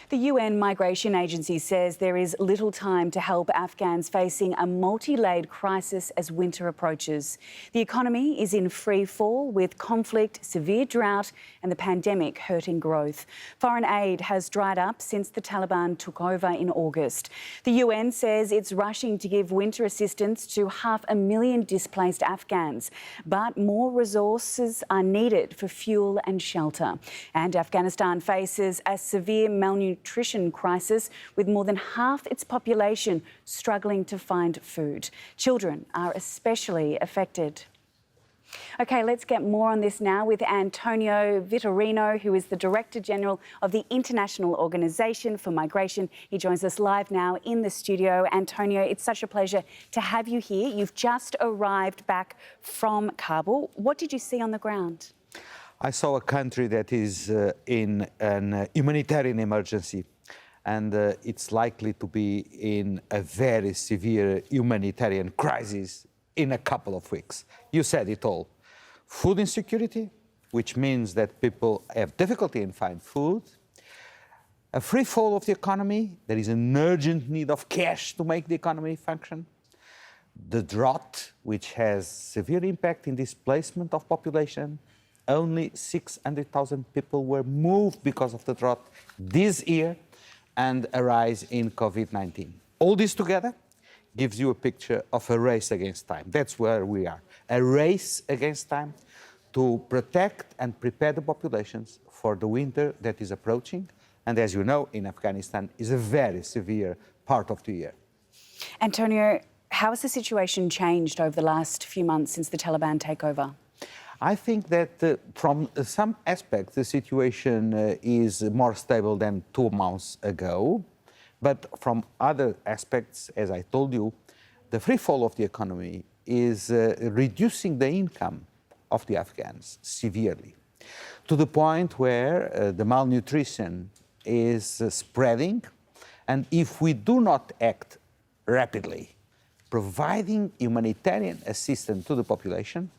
The UN Migration Agency says there is little time to help Afghans facing a multi-layered crisis as winter approaches. The economy is in free fall with conflict, severe drought and the pandemic hurting growth. Foreign aid has dried up since the Taliban took over in August. The UN says it's rushing to give winter assistance to 500,000 displaced Afghans, but more resources are needed for fuel and shelter. And Afghanistan faces a severe malnutrition crisis with more than half its population struggling to find food. Children are especially affected. OK, let's get more on this now with Antonio Vitorino, who is the Director General of the International Organisation for Migration. He joins us live now in the studio. Antonio, it's such a pleasure to have you here. You've just arrived back from Kabul. What did you see on the ground? I saw a country that is in an humanitarian emergency, and it's likely to be in a very severe humanitarian crisis in a couple of weeks. You said it all. Food insecurity, which means that people have difficulty in finding food. A free fall of the economy. There is an urgent need of cash to make the economy function. The drought, which has severe impact in displacement of population. Only 600,000 people were moved because of the drought this year, and a rise in COVID-19. All this together gives you a picture of a race against time. That's where we are. A race against time to protect and prepare the populations for the winter that is approaching. And as you know, in Afghanistan is a very severe part of the year. Antonio, how has the situation changed over the last few months since the Taliban takeover? I think that from some aspects, the situation is more stable than 2 months ago. But from other aspects, as I told you, the free fall of the economy is reducing the income of the Afghans severely, to the point where the malnutrition is spreading. And if we do not act rapidly, providing humanitarian assistance to the population,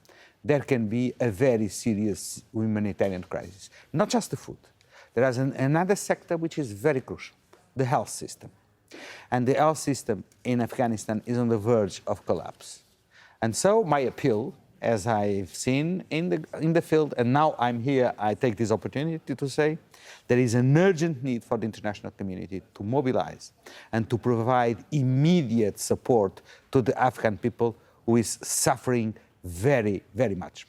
there can be a very serious humanitarian crisis. Not just the food. There is another sector which is very crucial, the health system. And the health system in Afghanistan is on the verge of collapse. And so my appeal, as I've seen in the field, and now I'm here, I take this opportunity to say, there is an urgent need for the international community to mobilize and to provide immediate support to the Afghan people who is suffering very, very much.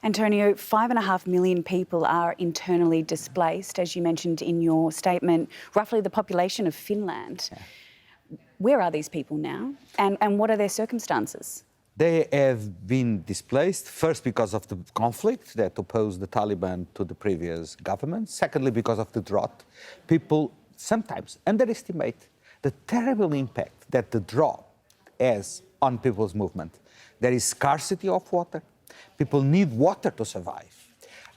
Antonio, 5.5 million people are internally displaced, as you mentioned in your statement, roughly the population of Finland. Yeah. Where are these people now, and what are their circumstances? They have been displaced, first because of the conflict that opposed the Taliban to the previous government, secondly because of the drought. People sometimes underestimate the terrible impact that the drought has on people's movement. There is scarcity of water. People need water to survive.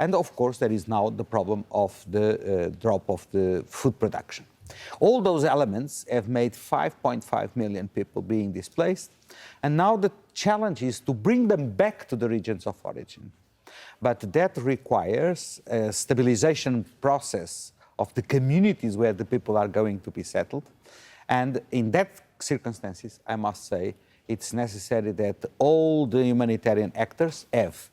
And of course, there is now the problem of the drop of the food production. All those elements have made 5.5 million people being displaced. And now the challenge is to bring them back to the regions of origin. But that requires a stabilization process of the communities where the people are going to be settled. And in that circumstances, I must say, it's necessary that all the humanitarian actors have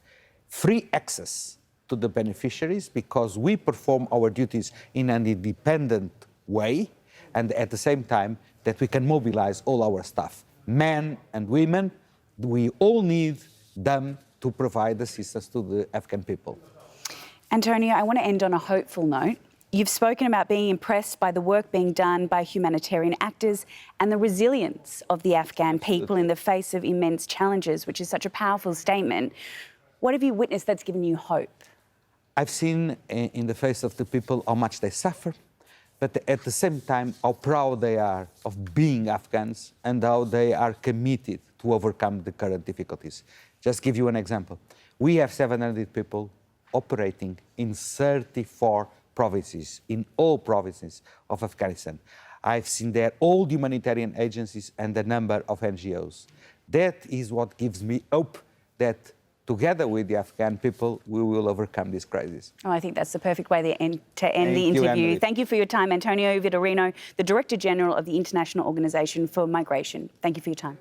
free access to the beneficiaries, because we perform our duties in an independent way, and at the same time that we can mobilize all our staff, men and women. We all need them to provide assistance to the Afghan people. Antonio, I want to end on a hopeful note. You've spoken about being impressed by the work being done by humanitarian actors and the resilience of the Afghan people in the face of immense challenges, which is such a powerful statement. What have you witnessed that's given you hope? I've seen in the face of the people how much they suffer, but at the same time how proud they are of being Afghans and how they are committed to overcome the current difficulties. Just give you an example. We have 700 people operating in 34 provinces, in all provinces of Afghanistan. I've seen there all the humanitarian agencies and a number of NGOs. That is what gives me hope that together with the Afghan people, we will overcome this crisis. Oh, I think that's the perfect way to end the Thank you, interview. Emily. Thank you for your time, Antonio Vitorino, the Director General of the International Organization for Migration. Thank you for your time.